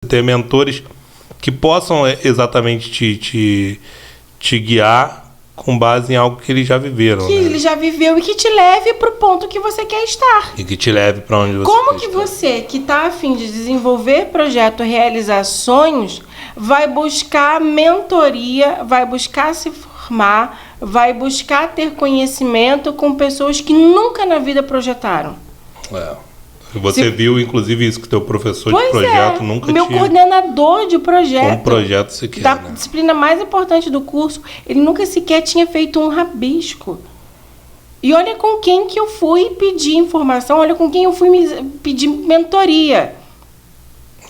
ter mentores que possam exatamente te guiar com base em algo que eles já viveram. Que ele já viveu e que te leve para o ponto que você quer estar. E que te leve para onde você Como quer que estar. você, que está a fim de desenvolver projeto, realizar sonhos, vai buscar mentoria, vai buscar se formar, vai buscar ter conhecimento com pessoas que nunca na vida projetaram? Você viu, inclusive, isso que teu professor Pois de projeto nunca meu tinha. coordenador de projeto. Como projeto você quer, da né? disciplina mais importante do curso, ele nunca sequer tinha feito um rabisco. E olha com quem que eu fui pedir informação, olha com quem eu fui pedir mentoria.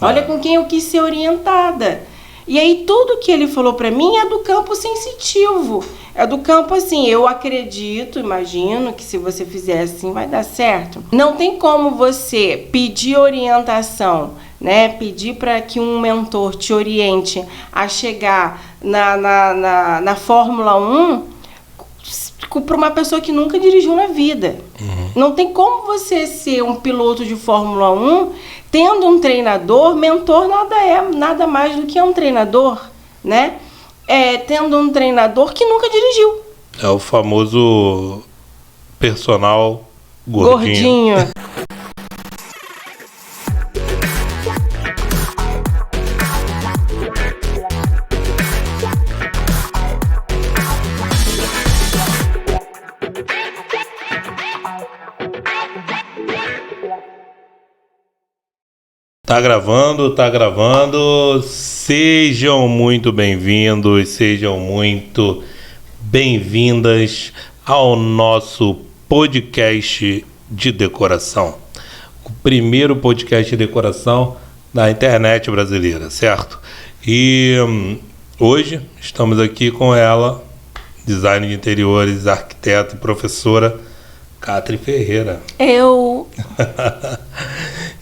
Olha com quem eu quis ser orientada. E aí tudo que ele falou para mim é do campo sensitivo. É do campo assim, eu acredito, imagino que se você fizer assim vai dar certo. Não tem como você pedir orientação, né? Pedir para que um mentor te oriente a chegar na Fórmula 1 para uma pessoa que nunca dirigiu na vida. Não tem como você ser um piloto de Fórmula 1 tendo um treinador. Mentor nada mais do que um treinador, né? Tendo um treinador que nunca dirigiu. É o famoso personal gordinho. Tá gravando. Sejam muito bem-vindos, sejam muito bem-vindas ao nosso podcast de decoração. O primeiro podcast de decoração da internet brasileira, certo? E hoje estamos aqui com ela, design de interiores, arquiteta e professora Catri Ferreira. Eu.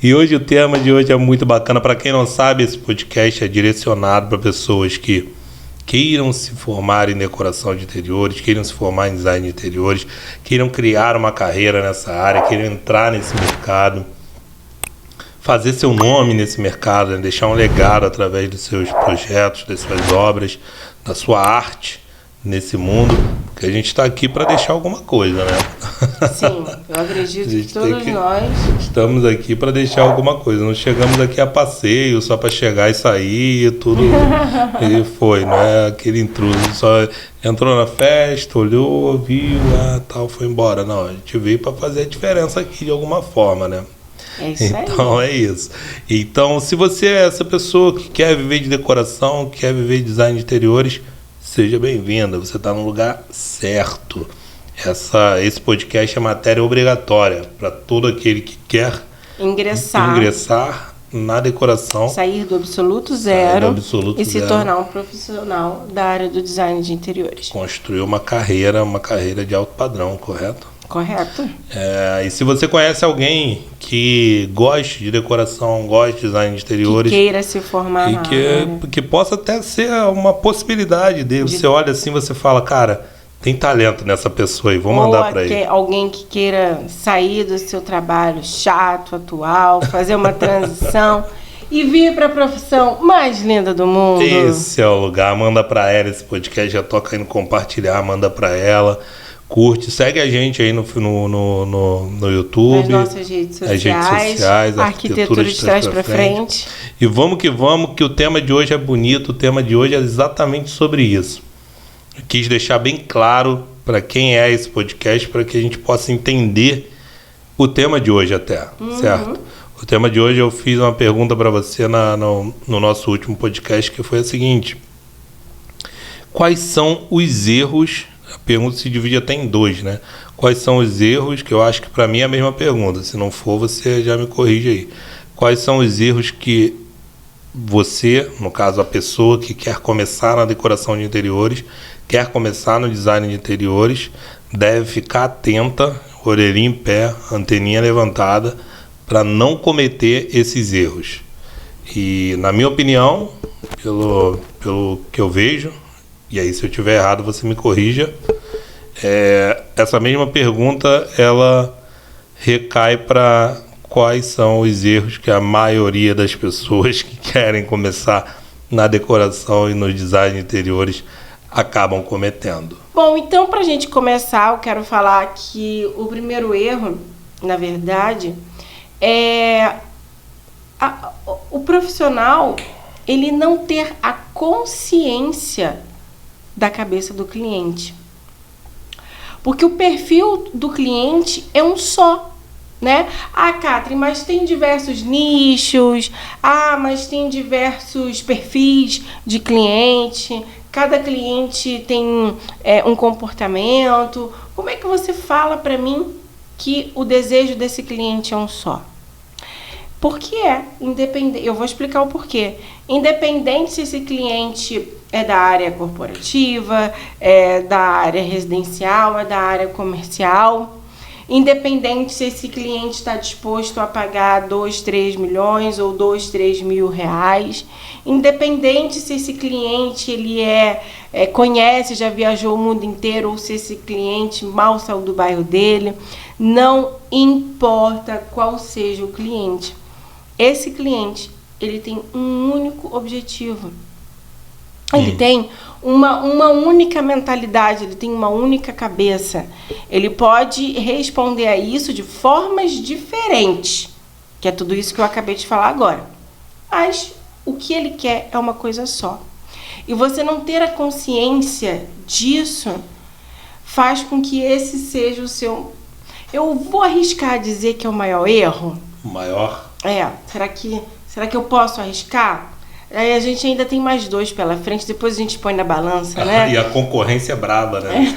E hoje o tema de hoje é muito bacana. Para quem não sabe, esse podcast é direcionado para pessoas que queiram se formar em decoração de interiores, queiram se formar em design de interiores, queiram criar uma carreira nessa área, queiram entrar nesse mercado, fazer seu nome nesse mercado, né? Deixar um legado através dos seus projetos, das suas obras, da sua arte nesse mundo, porque a gente está aqui para deixar alguma coisa, né? Sim, eu acredito que todos nós estamos aqui para deixar alguma coisa. Não chegamos aqui a passeio só para chegar e sair e tudo. E foi, não é aquele intruso, só entrou na festa, olhou, viu, tal, foi embora. Não, a gente veio para fazer a diferença aqui de alguma forma, né? É isso aí. Então é isso. Então, se você é essa pessoa que quer viver de decoração, quer viver de design de interiores, seja bem-vinda, você está no lugar certo. Esse podcast é matéria obrigatória para todo aquele que quer ingressar na decoração, sair do absoluto zero e se tornar um profissional da área do design de interiores. Construir uma carreira de alto padrão, correto? Correto. E se você conhece alguém que goste de decoração, goste de design de interiores, que queira se formar e que possa até ser uma possibilidade dele. Você olha assim, você fala, cara, tem talento nessa pessoa aí, vou mandar para ele. Alguém que queira sair do seu trabalho chato, atual, fazer uma transição e vir para a profissão mais linda do mundo. Esse é o lugar, manda para ela esse podcast, já toca aí no compartilhar, manda para ela. Curte, segue a gente aí no YouTube. Nas nossas redes sociais, Arquitetura de Trás para Frente. E vamos que o tema de hoje é bonito, o tema de hoje é exatamente sobre isso. Eu quis deixar bem claro para quem é esse podcast, para que a gente possa entender o tema de hoje até, certo? O tema de hoje eu fiz uma pergunta para você no nosso último podcast, que foi a seguinte: quais são os erros? A pergunta se divide até em dois, né? Quais são os erros, que eu acho que para mim é a mesma pergunta. Se não for, você já me corrige aí. Quais são os erros que você, no caso a pessoa que quer começar na decoração de interiores, quer começar no design de interiores, deve ficar atenta, orelhinha em pé, anteninha levantada, para não cometer esses erros? E na minha opinião, pelo que eu vejo, e aí se eu estiver errado você me corrija, essa mesma pergunta ela recai para quais são os erros que a maioria das pessoas que querem começar na decoração e no design de interiores acabam cometendo. Bom, então, para a gente começar, eu quero falar que o primeiro erro, na verdade, é o profissional ele não ter a consciência da cabeça do cliente. Porque o perfil do cliente é um só, né? Ah, Catherine, mas tem diversos nichos, mas tem diversos perfis de cliente, cada cliente tem um comportamento. Como é que você fala para mim que o desejo desse cliente é um só? Porque independente, eu vou explicar o porquê. Independente se esse cliente é da área corporativa, é da área residencial, é da área comercial, independente se esse cliente está disposto a pagar 2, 3 milhões ou 2, 3 mil reais, independente se esse cliente ele conhece, já viajou o mundo inteiro, ou se esse cliente mal saiu do bairro dele, não importa qual seja o cliente. Esse cliente, ele tem um único objetivo. Ele tem uma única mentalidade, ele tem uma única cabeça. Ele pode responder a isso de formas diferentes, que é tudo isso que eu acabei de falar agora. Mas o que ele quer é uma coisa só. E você não ter a consciência disso faz com que esse seja o seu... Eu vou arriscar a dizer que é o maior erro. O maior? Será que eu posso arriscar? Aí a gente ainda tem mais 2 pela frente, depois a gente põe na balança, né? E a concorrência é braba, né?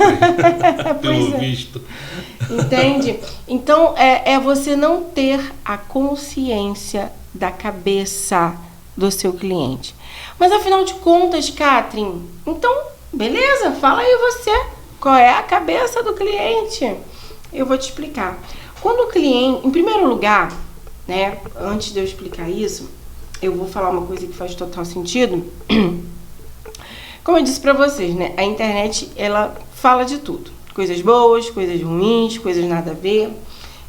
Pelo visto. Entende? Então, é você não ter a consciência da cabeça do seu cliente. Mas, afinal de contas, Catherine, então, beleza, fala aí você, qual é a cabeça do cliente? Eu vou te explicar. Quando o cliente, em primeiro lugar, né, antes de eu explicar isso, eu vou falar uma coisa que faz total sentido. Como eu disse pra vocês, né, a internet, ela fala de tudo. Coisas boas, coisas ruins, coisas nada a ver.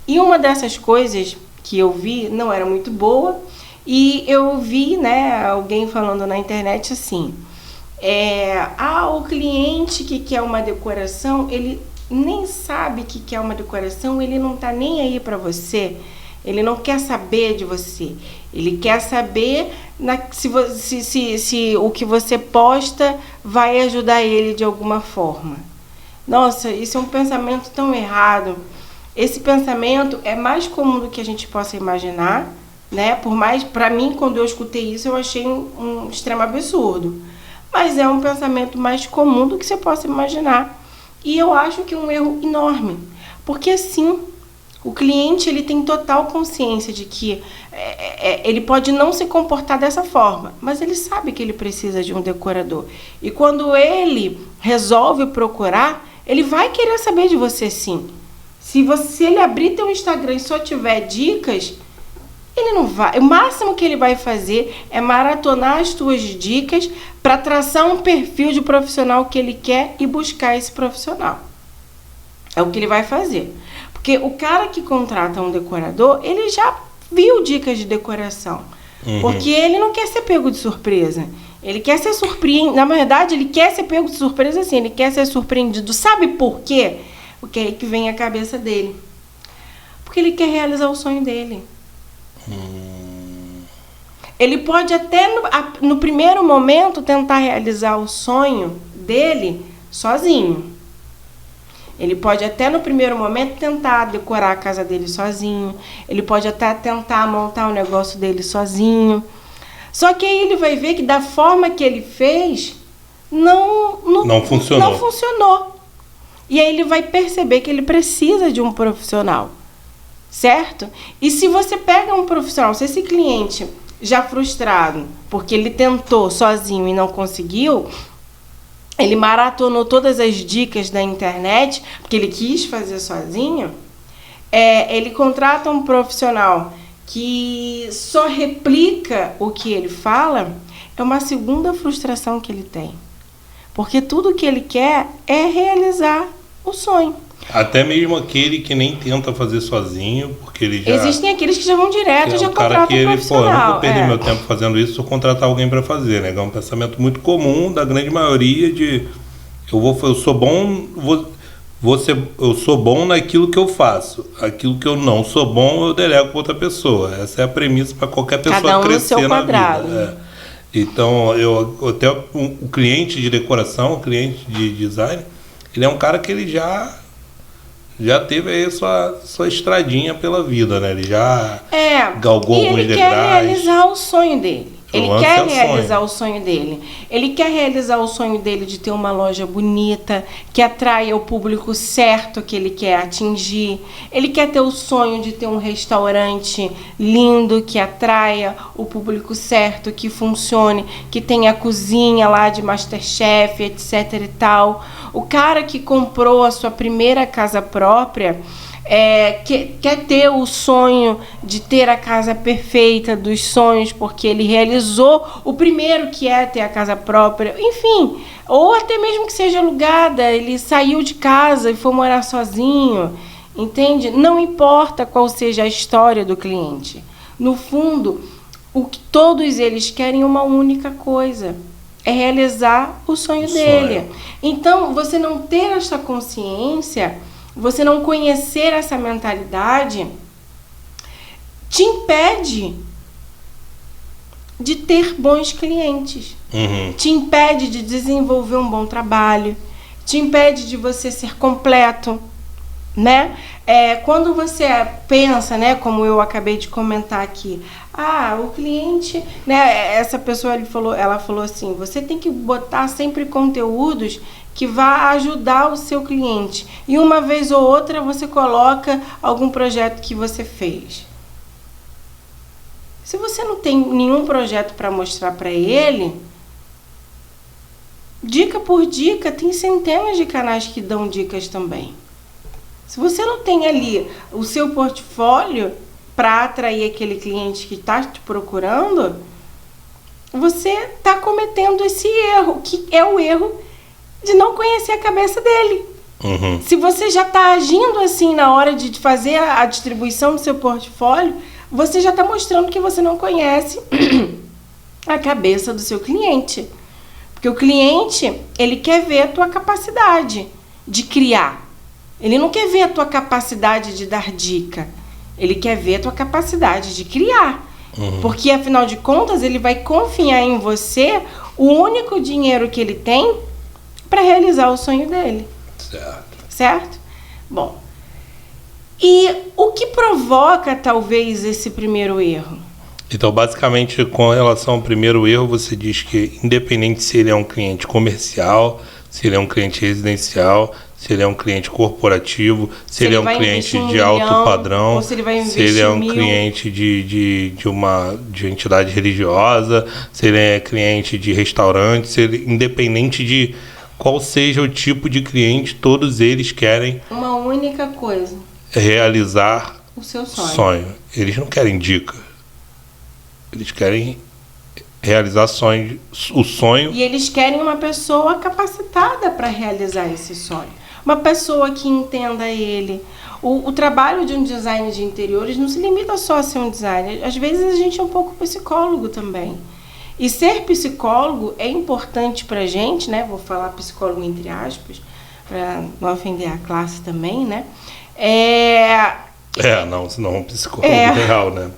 E uma dessas coisas que eu vi não era muito boa. E eu vi, né, alguém falando na internet assim, o cliente que quer uma decoração, ele nem sabe que quer uma decoração, ele não tá nem aí pra você. Ele não quer saber de você. Ele quer saber se o que você posta vai ajudar ele de alguma forma. Nossa, isso é um pensamento tão errado. Esse pensamento é mais comum do que a gente possa imaginar, né? Para mim, quando eu escutei isso, eu achei um extremo absurdo. Mas é um pensamento mais comum do que você possa imaginar. E eu acho que é um erro enorme. Porque assim, o cliente ele tem total consciência de que ele pode não se comportar dessa forma, mas ele sabe que ele precisa de um decorador. E quando ele resolve procurar, ele vai querer saber de você sim. Se ele abrir teu Instagram e só tiver dicas, ele não vai. O máximo que ele vai fazer é maratonar as tuas dicas para traçar um perfil de profissional que ele quer e buscar esse profissional. É o que ele vai fazer. Porque o cara que contrata um decorador, ele já viu dicas de decoração. Porque ele não quer ser pego de surpresa. Ele quer ser surpreendido. Na verdade, ele quer ser pego de surpresa assim. Ele quer ser surpreendido. Sabe por quê? Porque é aí que vem a cabeça dele. Porque ele quer realizar o sonho dele. Ele pode até, no primeiro momento, tentar realizar o sonho dele sozinho. Ele pode até no primeiro momento tentar decorar a casa dele sozinho. Ele pode até tentar montar o negócio dele sozinho. Só que aí ele vai ver que da forma que ele fez, não funcionou. E aí ele vai perceber que ele precisa de um profissional. Certo? E se você pega um profissional, se esse cliente já frustrado, porque ele tentou sozinho e não conseguiu, ele maratonou todas as dicas da internet, porque ele quis fazer sozinho, ele contrata um profissional que só replica o que ele fala, é uma segunda frustração que ele tem. Porque tudo que ele quer é realizar o sonho. Até mesmo aquele que nem tenta fazer sozinho, porque ele já... Existem aqueles que já vão direto, já contratam um profissional. Eu não vou perder meu tempo fazendo isso, vou contratar alguém para fazer, né? É um pensamento muito comum da grande maioria de... Eu sou bom, eu sou bom naquilo que eu faço. Aquilo que eu não sou bom, eu delego para outra pessoa. Essa é a premissa para qualquer pessoa cada um crescer no seu na quadrado. vida. Então, até o cliente de decoração, o cliente de design, ele é um cara que ele já teve aí sua estradinha pela vida, né? Ele já galgou alguns degraus. Ele quer realizar o sonho dele. Ele quer realizar o sonho dele. Ele quer realizar o sonho dele de ter uma loja bonita, que atraia o público certo que ele quer atingir. Ele quer ter o sonho de ter um restaurante lindo, que atraia o público certo, que funcione, que tenha a cozinha lá de MasterChef, etc e tal. O cara que comprou a sua primeira casa própria... quer ter o sonho de ter a casa perfeita dos sonhos, porque ele realizou o primeiro, que é ter a casa própria, enfim, ou até mesmo que seja alugada, ele saiu de casa e foi morar sozinho, entende? Não importa qual seja a história do cliente, no fundo, o que todos eles querem é uma única coisa, é realizar o sonho dele. Então, você não ter essa consciência, você não conhecer essa mentalidade, te impede de ter bons clientes. Te impede de desenvolver um bom trabalho. Te impede de você ser completo, né? Quando você pensa, né, como eu acabei de comentar aqui, o cliente, né, essa pessoa ela falou assim, você tem que botar sempre conteúdos que vá ajudar o seu cliente. E uma vez ou outra você coloca algum projeto que você fez. Se você não tem nenhum projeto para mostrar para ele, dica por dica, tem centenas de canais que dão dicas também. Se você não tem ali o seu portfólio para atrair aquele cliente que está te procurando, você está cometendo esse erro, que é o erro de não conhecer a cabeça dele. Se você já está agindo assim na hora de fazer a distribuição do seu portfólio, você já está mostrando que você não conhece a cabeça do seu cliente. Porque o cliente, ele quer ver a tua capacidade de criar. Ele não quer ver a tua capacidade de dar dica. Ele quer ver a tua capacidade de criar. Porque, afinal de contas, ele vai confiar em você o único dinheiro que ele tem para realizar o sonho dele. Certo? Bom, e o que provoca, talvez, esse primeiro erro? Então, basicamente, com relação ao primeiro erro, você diz que, independente se ele é um cliente comercial, se ele é um cliente residencial, se ele é um cliente corporativo, se ele é um cliente de alto padrão, ou se ele vai investir se ele é um cliente de entidade religiosa, se ele é cliente de restaurante, independente de qual seja o tipo de cliente, todos eles querem uma única coisa: realizar o seu sonho. Eles não querem dica. Eles querem realizar o sonho. E eles querem uma pessoa capacitada para realizar esse sonho. Uma pessoa que entenda ele. O trabalho de um designer de interiores não se limita só a ser um designer. Às vezes a gente é um pouco psicólogo também. E ser psicólogo é importante pra gente, né? Vou falar psicólogo entre aspas, para não ofender a classe também, né? Senão um psicólogo real, né?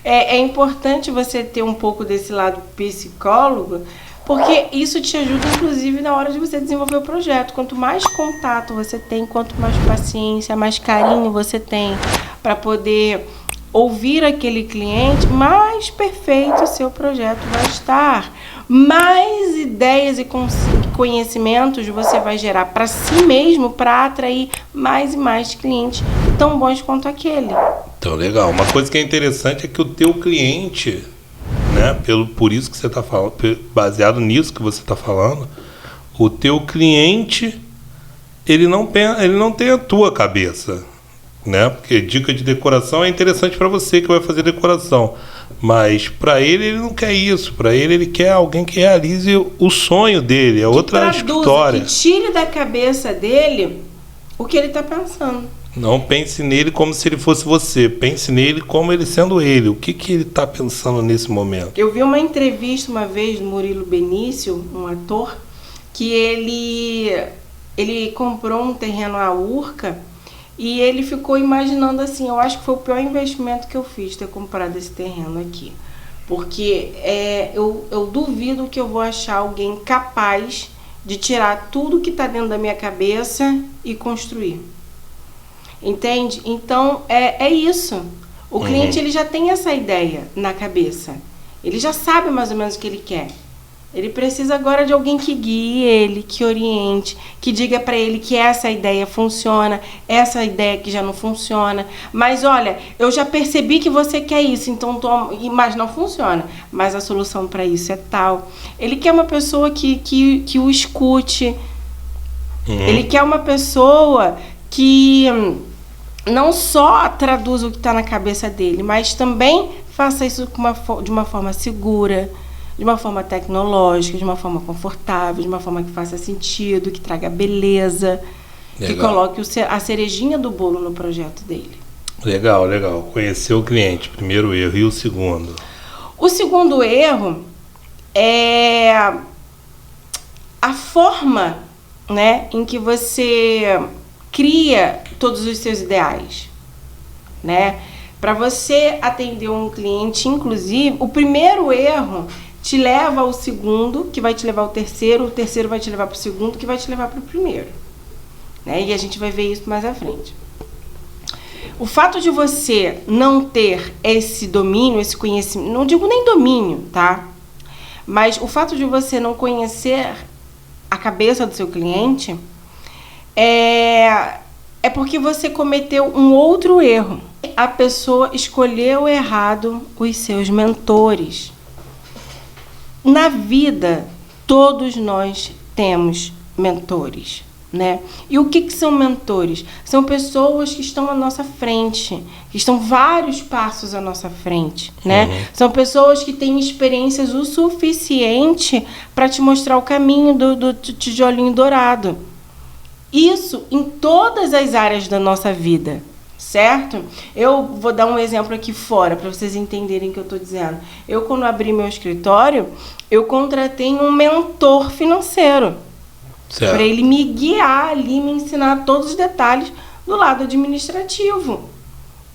É importante você ter um pouco desse lado psicólogo, porque isso te ajuda, inclusive, na hora de você desenvolver o projeto. Quanto mais contato você tem, quanto mais paciência, mais carinho você tem para poder ouvir aquele cliente, mais perfeito o seu projeto vai estar. Mais ideias e conhecimentos você vai gerar para si mesmo, para atrair mais e mais clientes tão bons quanto aquele. Então, legal. Uma coisa que é interessante é que o teu cliente, né, por isso que você está falando, baseado nisso que você está falando, o teu cliente, ele não tem a tua cabeça, né? Porque dica de decoração é interessante para você que vai fazer decoração, mas para ele não quer isso. Para ele quer alguém que realize o sonho dele, outra história. Que tire da cabeça dele o que ele está pensando. Não pense nele como se ele fosse você. Pense nele como ele sendo ele. O que ele está pensando nesse momento? Eu vi uma entrevista uma vez do Murilo Benício, um ator, que ele comprou um terreno à Urca e ele ficou imaginando assim, eu acho que foi o pior investimento que eu fiz, ter comprado esse terreno aqui. Porque eu duvido que eu vou achar alguém capaz de tirar tudo que está dentro da minha cabeça e construir. Entende? Então, é isso. O cliente ele já tem essa ideia na cabeça. Ele já sabe mais ou menos o que ele quer. Ele precisa agora de alguém que guie ele, que oriente, que diga para ele que essa ideia funciona, essa ideia que já não funciona. Mas olha, eu já percebi que você quer isso, então toma, mas não funciona. Mas a solução para isso é tal. Ele quer uma pessoa que o escute. Ele quer uma pessoa que não só traduza o que está na cabeça dele, mas também faça isso de uma forma segura, de uma forma tecnológica, de uma forma confortável, de uma forma que faça sentido, que traga beleza, que coloque a cerejinha do bolo no projeto dele. Legal. Conhecer o cliente, primeiro erro. E o segundo? O segundo erro é a forma, né, em que você cria todos os seus ideais, né? Para você atender um cliente, inclusive, o primeiro erro te leva ao segundo, que vai te levar ao terceiro, o terceiro vai te levar para o segundo, que vai te levar para o primeiro, né? E a gente vai ver isso mais à frente. O fato de você não ter esse domínio, esse conhecimento, não digo nem domínio, tá? Mas o fato de você não conhecer a cabeça do seu cliente é porque você cometeu um outro erro. A pessoa escolheu errado os seus mentores. Na vida, todos nós temos mentores, né? E o que são mentores? São pessoas que estão à nossa frente, que estão vários passos à nossa frente, né? São pessoas que têm experiências o suficiente para te mostrar o caminho do tijolinho dourado. Isso em todas as áreas da nossa vida, certo? Eu vou dar um exemplo aqui fora, para vocês entenderem o que eu estou dizendo. Eu, quando abri meu escritório, eu contratei um mentor financeiro. Para ele me guiar ali, me ensinar todos os detalhes do lado administrativo.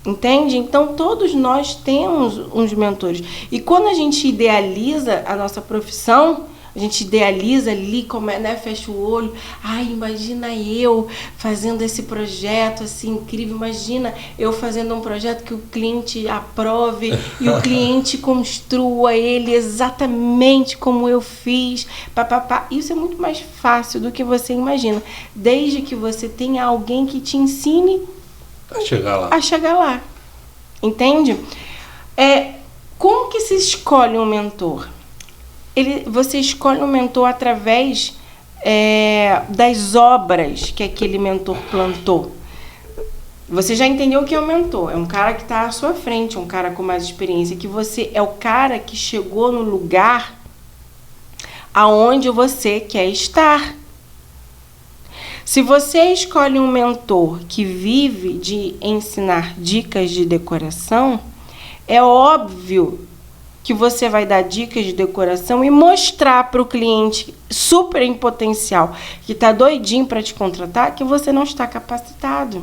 Entende? Então, todos nós temos uns mentores. E quando a gente idealiza a nossa profissão, a gente idealiza ali, né, fecha o olho. Ai, imagina eu fazendo esse projeto assim incrível. Imagina eu fazendo um projeto que o cliente aprove e o cliente construa ele exatamente como eu fiz. Isso é muito mais fácil do que você imagina. Desde que você tenha alguém que te ensine a chegar lá. Entende? Como que se escolhe um mentor? Você escolhe um mentor através das obras que aquele mentor plantou. Você já entendeu o que é um mentor? É um cara que está à sua frente, um cara com mais experiência, que você é o cara que chegou no lugar aonde você quer estar. Se você escolhe um mentor que vive de ensinar dicas de decoração, é óbvio que você vai dar dicas de decoração e mostrar para o cliente super em potencial, que está doidinho para te contratar, que você não está capacitado.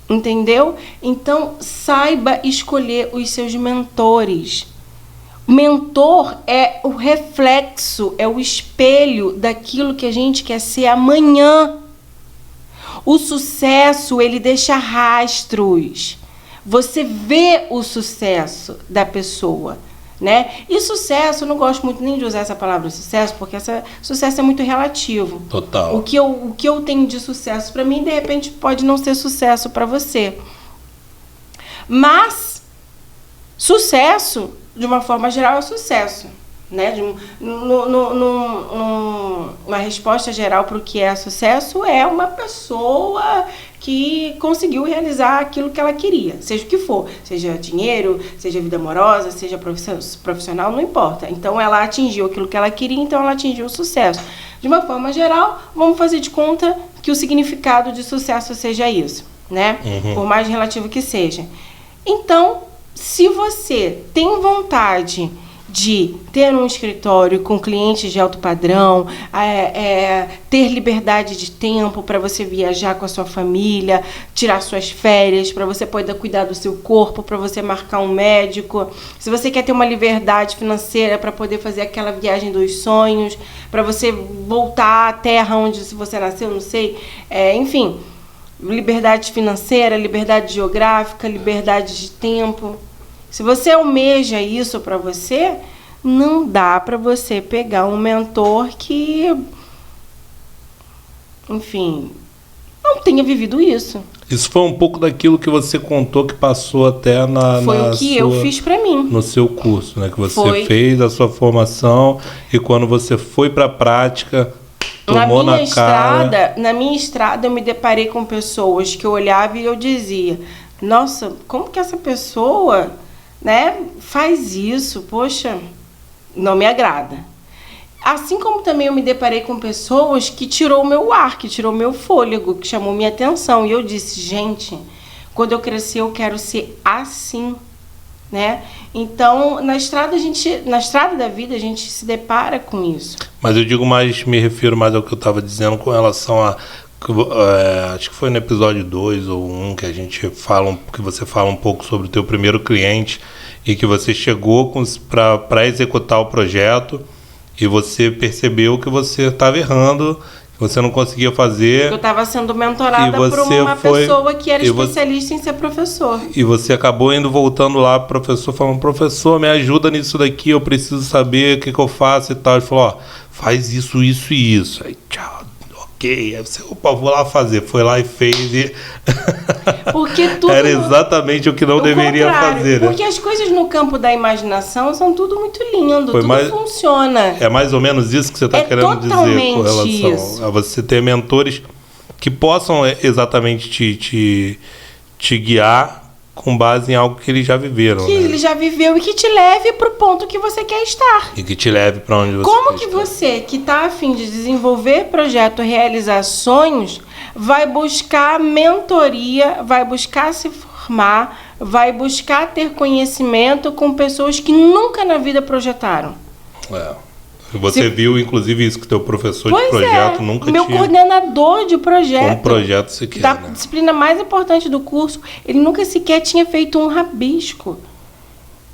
Entendeu? Então, saiba escolher os seus mentores. O mentor é o reflexo, é o espelho daquilo que a gente quer ser amanhã. O sucesso, ele deixa rastros. Você vê o sucesso da pessoa, né? E sucesso, eu não gosto muito nem de usar essa palavra sucesso, porque sucesso é muito relativo. Total. O que eu tenho de sucesso para mim, de repente, pode não ser sucesso para você. Mas, sucesso, de uma forma geral, é sucesso, né? Uma resposta geral para o que é sucesso é uma pessoa que conseguiu realizar aquilo que ela queria, seja o que for, seja dinheiro, seja vida amorosa, seja profissional, não importa. Então ela atingiu aquilo que ela queria, então ela atingiu o sucesso. De uma forma geral, vamos fazer de conta que o significado de sucesso seja isso, né? Por mais relativo que seja. Então, se você tem vontade de ter um escritório com clientes de alto padrão, ter liberdade de tempo para você viajar com a sua família, tirar suas férias, para você poder cuidar do seu corpo, para você marcar um médico, se você quer ter uma liberdade financeira para poder fazer aquela viagem dos sonhos, para você voltar à terra onde você nasceu, não sei, enfim, liberdade financeira, liberdade geográfica, liberdade de tempo. Se você almeja isso para você, não dá para você pegar um mentor que, enfim, não tenha vivido isso. Isso foi um pouco daquilo que você contou que passou até Foi o que eu fiz para mim. No seu curso, né? Que você fez a sua formação e quando você foi para a prática, tomou na cara. Na minha estrada, eu me deparei com pessoas que eu olhava e eu dizia, nossa, como que essa pessoa, né, faz isso? Poxa, não me agrada. Assim como também eu me deparei com pessoas que tirou o meu ar, que tirou o meu fôlego, que chamou minha atenção. E eu disse, gente, quando eu crescer eu quero ser assim, né? Então, na estrada da vida, a gente se depara com isso. Mas eu digo mais, me refiro mais ao que eu estava dizendo com relação a... acho que foi no episódio 2 ou 1 que a gente fala, que você fala um pouco sobre o teu primeiro cliente e que você chegou para executar o projeto e você percebeu que você estava errando, que você não conseguia fazer. Eu estava sendo mentorada por uma pessoa que era especialista em ser professor. E você acabou voltando lá pro professor, falando, professor, me ajuda nisso daqui, eu preciso saber o que eu faço e tal. Ele falou, ó, faz isso, isso e isso. Aí, tchau. Ok, aí você, opa, vou lá fazer. Foi lá e fez e... Porque tudo era exatamente o que não deveria fazer, né? Porque as coisas no campo da imaginação são tudo muito lindo, tudo funciona. É mais ou menos isso que você está querendo dizer com relação a você ter mentores que possam exatamente te guiar com base em algo que eles já viveram. Que ele já viveu e que te leve para o ponto que você quer estar. E que te leve para onde você Como quer que estar. você, que está a fim de desenvolver projeto, realizar sonhos, vai buscar mentoria, vai buscar se formar, vai buscar ter conhecimento com pessoas que nunca na vida projetaram? Você viu, inclusive, isso que teu professor de projeto nunca meu tinha... coordenador de projeto. Um projeto sequer, da né? disciplina mais importante do curso, ele nunca sequer tinha feito um rabisco.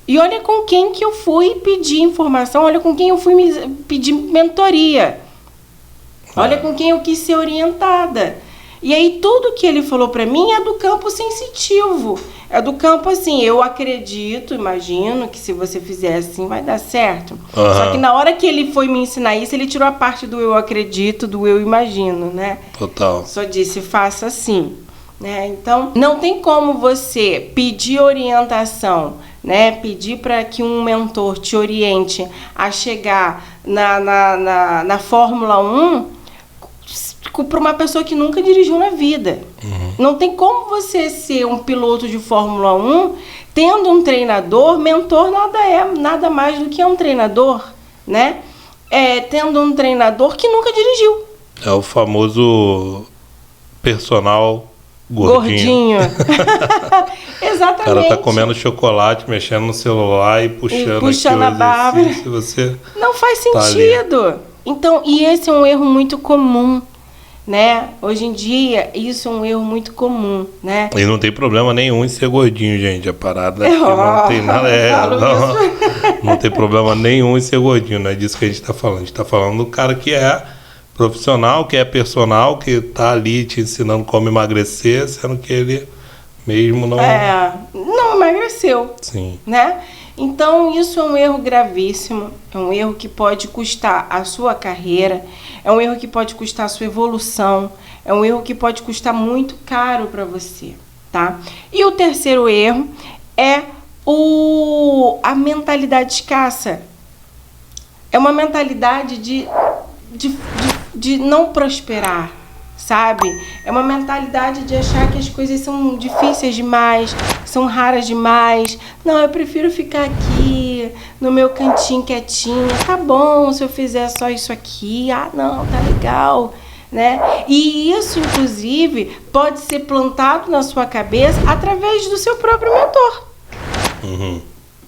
E olha com quem que eu fui pedir informação, olha com quem eu fui pedir mentoria. Olha com quem eu quis ser orientada. E aí tudo que ele falou para mim é do campo sensitivo. É do campo assim, eu acredito, imagino que se você fizer assim vai dar certo. Só que na hora que ele foi me ensinar isso, ele tirou a parte do eu acredito, do eu imagino, né? Total. Só disse, faça assim, né? Então, não tem como você pedir orientação, né? Pedir para que um mentor te oriente a chegar na Fórmula 1 para uma pessoa que nunca dirigiu na vida. Não tem como você ser um piloto de Fórmula 1 tendo um treinador. Mentor nada mais do que um treinador, né? Tendo um treinador que nunca dirigiu. É o famoso personal gordinho. Exatamente. O cara tá comendo chocolate, mexendo no celular e puxando a barba. Você não faz sentido. Então, e esse é um erro muito comum, né? Hoje em dia, isso é um erro muito comum, né? E não tem problema nenhum em ser gordinho, gente. A parada aqui não tem nada... não tem problema nenhum em ser gordinho, não é disso que a gente tá falando. A gente tá falando do cara que é profissional, que é personal, que tá ali te ensinando como emagrecer, sendo que ele mesmo não... não emagreceu. Sim. Né? Então, isso é um erro gravíssimo, é um erro que pode custar a sua carreira, é um erro que pode custar a sua evolução, é um erro que pode custar muito caro para você, tá? E o terceiro erro é a mentalidade escassa. É uma mentalidade de não prosperar, sabe? É uma mentalidade de achar que as coisas são difíceis demais, são raras demais. Não, eu prefiro ficar aqui no meu cantinho quietinha. Tá bom se eu fizer só isso aqui. Ah, não, tá legal, né? E isso, inclusive, pode ser plantado na sua cabeça através do seu próprio mentor.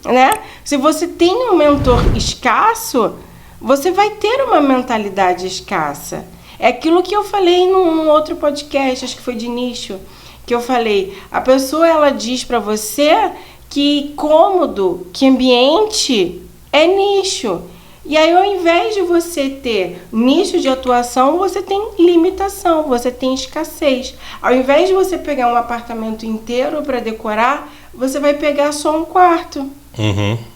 Né? Se você tem um mentor escasso, você vai ter uma mentalidade escassa. É aquilo que eu falei num outro podcast, acho que foi de nicho, que eu falei, a pessoa ela diz para você que cômodo, que ambiente é nicho. E aí, ao invés de você ter nicho de atuação, você tem limitação, você tem escassez. Ao invés de você pegar um apartamento inteiro para decorar, você vai pegar só um quarto.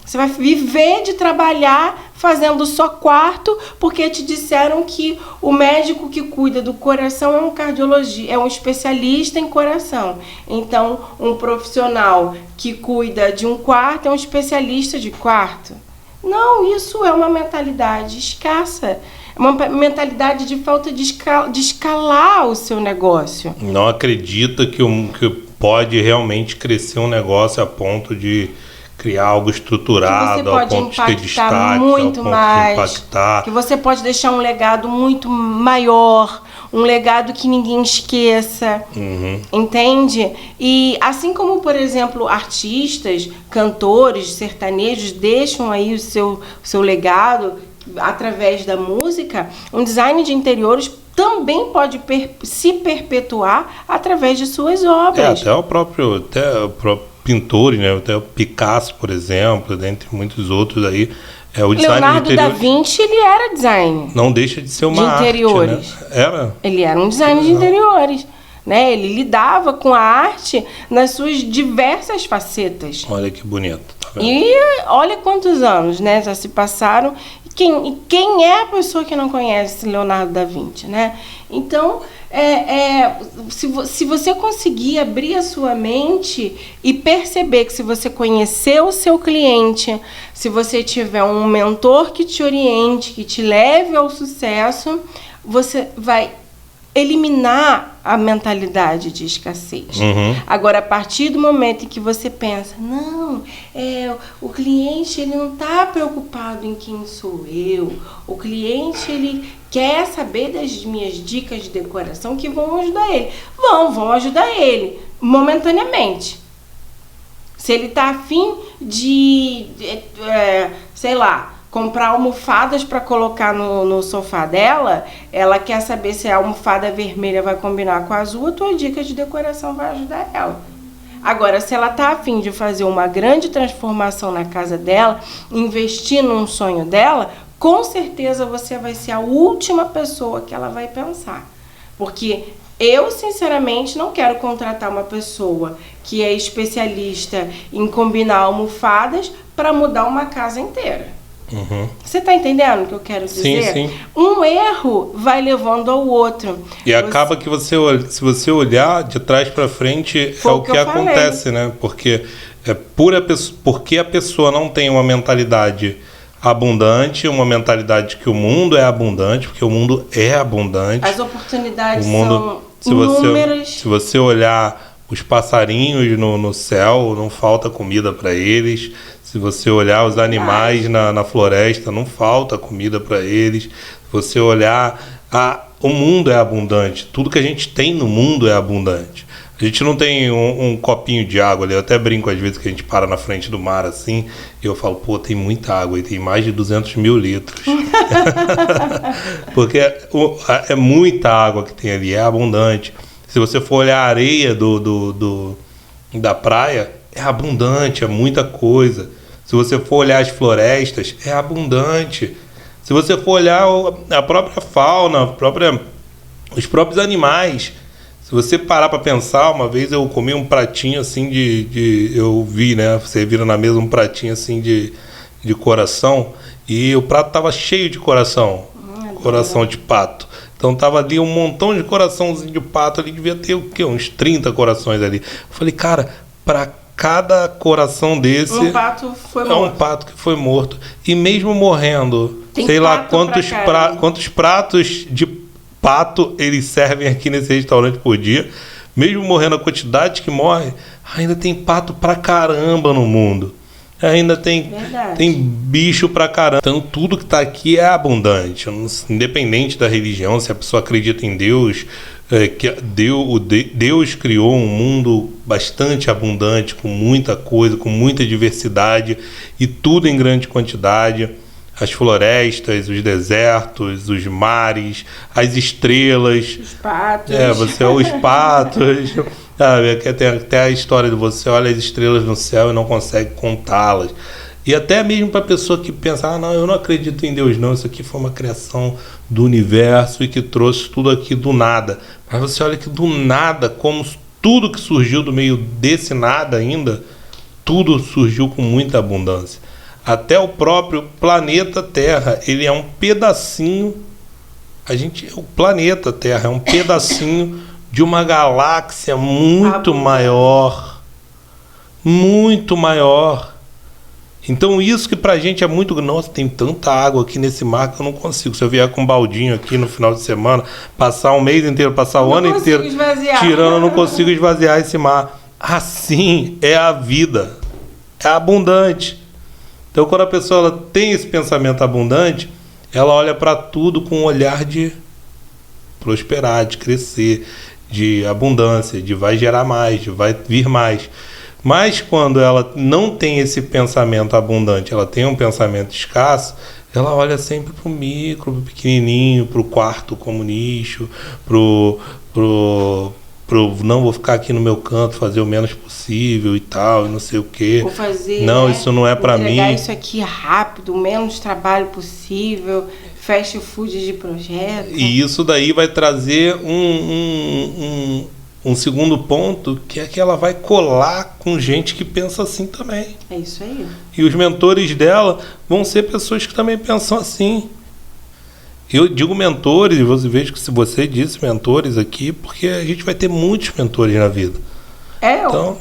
Você vai viver de trabalhar fazendo só quarto, porque te disseram que o médico que cuida do coração é um cardiologista, é um especialista em coração. Então, um profissional que cuida de um quarto é um especialista de quarto. Não, isso é uma mentalidade escassa. É uma mentalidade de falta de escalar o seu negócio. Não acredita que pode realmente crescer um negócio a ponto de criar algo estruturado, ao ponto de ter destaque, muito mais, que você pode deixar um legado muito maior, um legado que ninguém esqueça, entende? E assim como, por exemplo, artistas, cantores, sertanejos deixam aí o seu legado através da música, um design de interiores também pode se perpetuar através de suas obras. Até o próprio pintores, né? Até o Picasso, por exemplo, dentre muitos outros aí. O design Leonardo da Vinci, ele era design. Não deixa de ser uma de interiores. Arte, né? Era? Ele era um design de interiores. Né? Ele lidava com a arte nas suas diversas facetas. Olha que bonito. Tá vendo? E olha quantos anos, né? Já se passaram. Quem é a pessoa que não conhece Leonardo da Vinci, né? Então, se você conseguir abrir a sua mente e perceber que se você conhecer o seu cliente, se você tiver um mentor que te oriente, que te leve ao sucesso, você vai eliminar a mentalidade de escassez. Agora, a partir do momento em que você pensa, não, o cliente ele não está preocupado em quem sou eu, o cliente ele quer saber das minhas dicas de decoração que vão ajudar ele. Vão ajudar ele momentaneamente. Se ele está afim de sei lá, comprar almofadas para colocar no sofá dela, ela quer saber se a almofada vermelha vai combinar com a azul, a tua dica de decoração vai ajudar ela. Agora, se ela está a fim de fazer uma grande transformação na casa dela, investir num sonho dela, com certeza você vai ser a última pessoa que ela vai pensar. Porque eu, sinceramente, não quero contratar uma pessoa que é especialista em combinar almofadas para mudar uma casa inteira. Você está entendendo o que eu quero dizer? Sim. Um erro vai levando ao outro. E acaba que se você olhar de trás para frente, é o que acontece, né? Porque a pessoa não tem uma mentalidade abundante, uma mentalidade que o mundo é abundante, porque o mundo é abundante. As oportunidades são inúmeras. Se você olhar os passarinhos no céu, não falta comida para eles. Se você olhar os animais na floresta, não falta comida para eles. Se você olhar, o mundo é abundante. Tudo que a gente tem no mundo é abundante. A gente não tem um copinho de água ali. Eu até brinco às vezes que a gente para na frente do mar assim, e eu falo, tem muita água, e tem mais de 200 mil litros. Porque é muita água que tem ali, é abundante. Se você for olhar a areia da praia, é abundante, é muita coisa. Se você for olhar as florestas, é abundante. Se você for olhar a própria fauna, os próprios animais, se você parar para pensar, uma vez eu comi um pratinho assim eu vi, né, serviram na mesa um pratinho assim de coração, e o prato tava cheio de coração, coração de pato. Então tava ali um montão de coraçãozinho de pato ali, devia ter o quê? Uns 30 corações ali. Eu falei, cara, para cada coração desse um pato foi morto. Um pato que foi morto. E mesmo morrendo, tem sei lá quantos pratos de pato eles servem aqui nesse restaurante por dia. Mesmo morrendo a quantidade que morre, ainda tem pato pra caramba no mundo. Ainda tem bicho pra caramba. Então tudo que tá aqui é abundante. Independente da religião, se a pessoa acredita em Deus, que Deus criou um mundo bastante abundante, com muita coisa, com muita diversidade e tudo em grande quantidade. As florestas, os desertos, os mares, as estrelas. Os patos. Os patos. Tem até a história de você olha as estrelas no céu e não consegue contá-las. E até mesmo para a pessoa que pensa, não, eu não acredito em Deus não, isso aqui foi uma criação do universo e que trouxe tudo aqui do nada. Mas você olha que do nada, como tudo que surgiu do meio desse nada ainda, tudo surgiu com muita abundância. Até o próprio planeta Terra, ele é um pedacinho, o planeta Terra é um pedacinho de uma galáxia muito maior. Então isso que pra gente é muito... Nossa, tem tanta água aqui nesse mar que eu não consigo. Se eu vier com um baldinho aqui no final de semana, passar um mês inteiro, passar o ano inteiro tirando, eu não consigo esvaziar esse mar. Assim é a vida. É abundante. Então quando a pessoa ela tem esse pensamento abundante, ela olha para tudo com um olhar de prosperar, de crescer, de abundância, de vai gerar mais, de vai vir mais. Mas quando ela não tem esse pensamento abundante, ela tem um pensamento escasso, ela olha sempre para o micro, para o pequenininho, para o quarto como nicho, não vou ficar aqui no meu canto, fazer o menos possível e tal, e não sei o quê. Vou fazer, isso não é para mim. Entregar isso aqui rápido, o menos trabalho possível, fast food de projeto. E isso daí vai trazer um segundo ponto, que é que ela vai colar com gente que pensa assim também. É isso aí. E os mentores dela vão ser pessoas que também pensam assim. Eu digo mentores, e vejo que se você disse mentores aqui, porque a gente vai ter muitos mentores na vida. Então,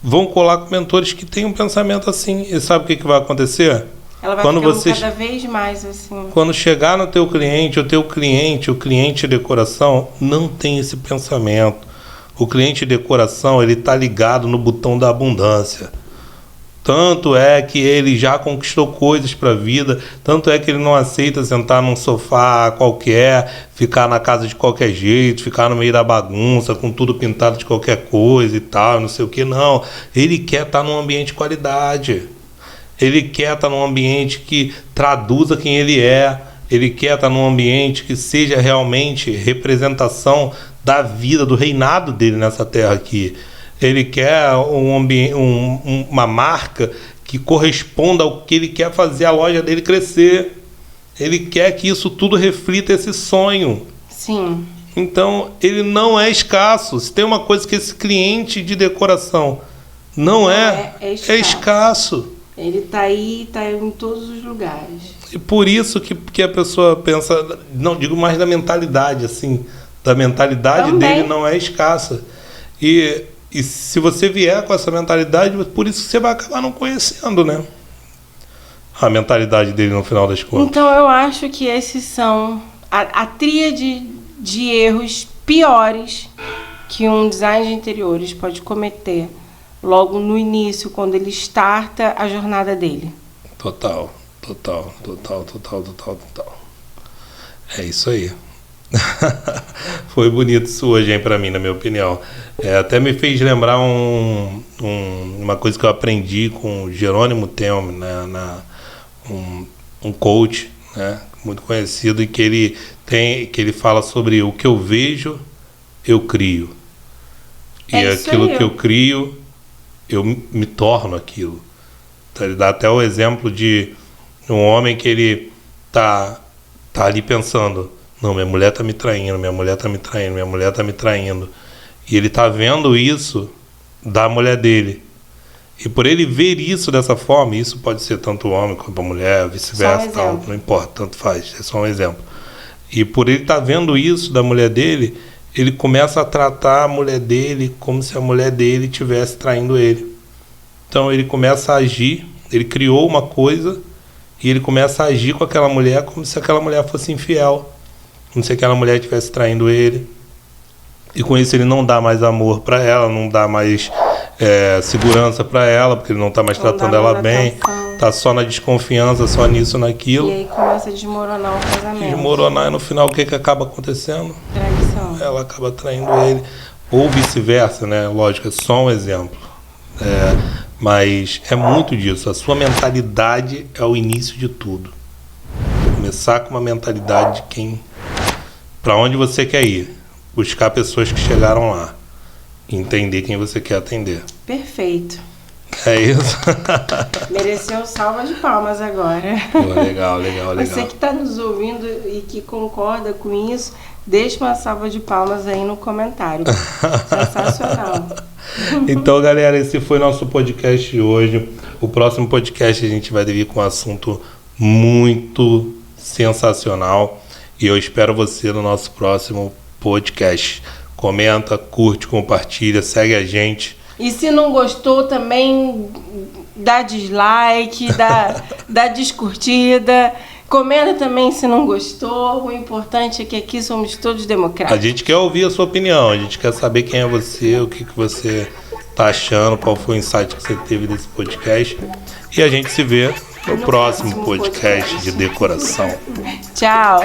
vão colar com mentores que têm um pensamento assim. E sabe o que vai acontecer? Ela vai ficando cada vez mais assim. Quando chegar no teu cliente, o cliente de decoração, não tem esse pensamento. O cliente de decoração, ele está ligado no botão da abundância. Tanto é que ele já conquistou coisas para a vida, tanto é que ele não aceita sentar num sofá qualquer, ficar na casa de qualquer jeito, ficar no meio da bagunça, com tudo pintado de qualquer coisa e tal, não sei o que, não. Ele quer estar num ambiente de qualidade. Ele quer estar num ambiente que traduza quem ele é. Ele quer estar num ambiente que seja realmente representação da vida, do reinado dele nessa terra aqui. Ele quer uma marca que corresponda ao que ele quer fazer a loja dele crescer. Ele quer que isso tudo reflita esse sonho. Sim. Então, ele não é escasso. Se tem uma coisa que esse cliente de decoração não é escasso. Ele está aí, está em todos os lugares. E por isso que a pessoa pensa, não digo mais da mentalidade, assim, da mentalidade dele não é escassa. E se você vier com essa mentalidade, por isso que você vai acabar não conhecendo, né? A mentalidade dele no final das contas. Então eu acho que esses são a tríade de erros piores que um design de interiores pode cometer logo no início, quando ele starta a jornada dele. Total. É isso aí. Foi bonito isso hoje, hein, pra mim, na minha opinião. Até me fez lembrar uma coisa que eu aprendi com o Jerônimo Telme, né, um coach, né, muito conhecido, e que ele fala sobre o que eu vejo, eu crio. E aquilo que eu crio, eu me torno aquilo. Então, ele dá até o exemplo de um homem que ele tá ali pensando, não, minha mulher tá me traindo. E ele tá vendo isso da mulher dele. E por ele ver isso dessa forma, isso pode ser tanto o homem quanto a mulher, vice-versa, tal, não importa, tanto faz, é só um exemplo. E por ele estar vendo isso da mulher dele, ele começa a tratar a mulher dele como se a mulher dele estivesse traindo ele. Então ele começa a agir, ele criou uma coisa e ele começa a agir com aquela mulher como se aquela mulher fosse infiel. como se aquela mulher estivesse traindo ele. E com isso ele não dá mais amor para ela, não dá mais segurança para ela, porque ele não tá mais tratando ela bem. Tá só na desconfiança, só nisso, naquilo. E aí começa a desmoronar o casamento. Desmoronar, e no final o que acaba acontecendo? Traição. Ela acaba traindo ele. Ou vice-versa, né? Lógico, é só um exemplo. Mas é muito disso. A sua mentalidade é o início de tudo. Começar com uma mentalidade de quem... Para onde você quer ir. Buscar pessoas que chegaram lá. Entender quem você quer atender. Perfeito. É isso. Mereceu salva de palmas agora. Pô, legal. Você que está nos ouvindo e que concorda com isso, deixa uma salva de palmas aí no comentário. Sensacional. Então, galera, esse foi nosso podcast de hoje. O próximo podcast a gente vai vir com um assunto muito sensacional. E eu espero você no nosso próximo podcast. Comenta, curte, compartilha, segue a gente. E se não gostou também, dá dislike, dá descurtida. Comenta também se não gostou. O importante é que aqui somos todos democráticos. A gente quer ouvir a sua opinião, a gente quer saber quem é você, o que você tá achando, qual foi o insight que você teve desse podcast. E a gente se vê no próximo podcast de decoração. Tchau.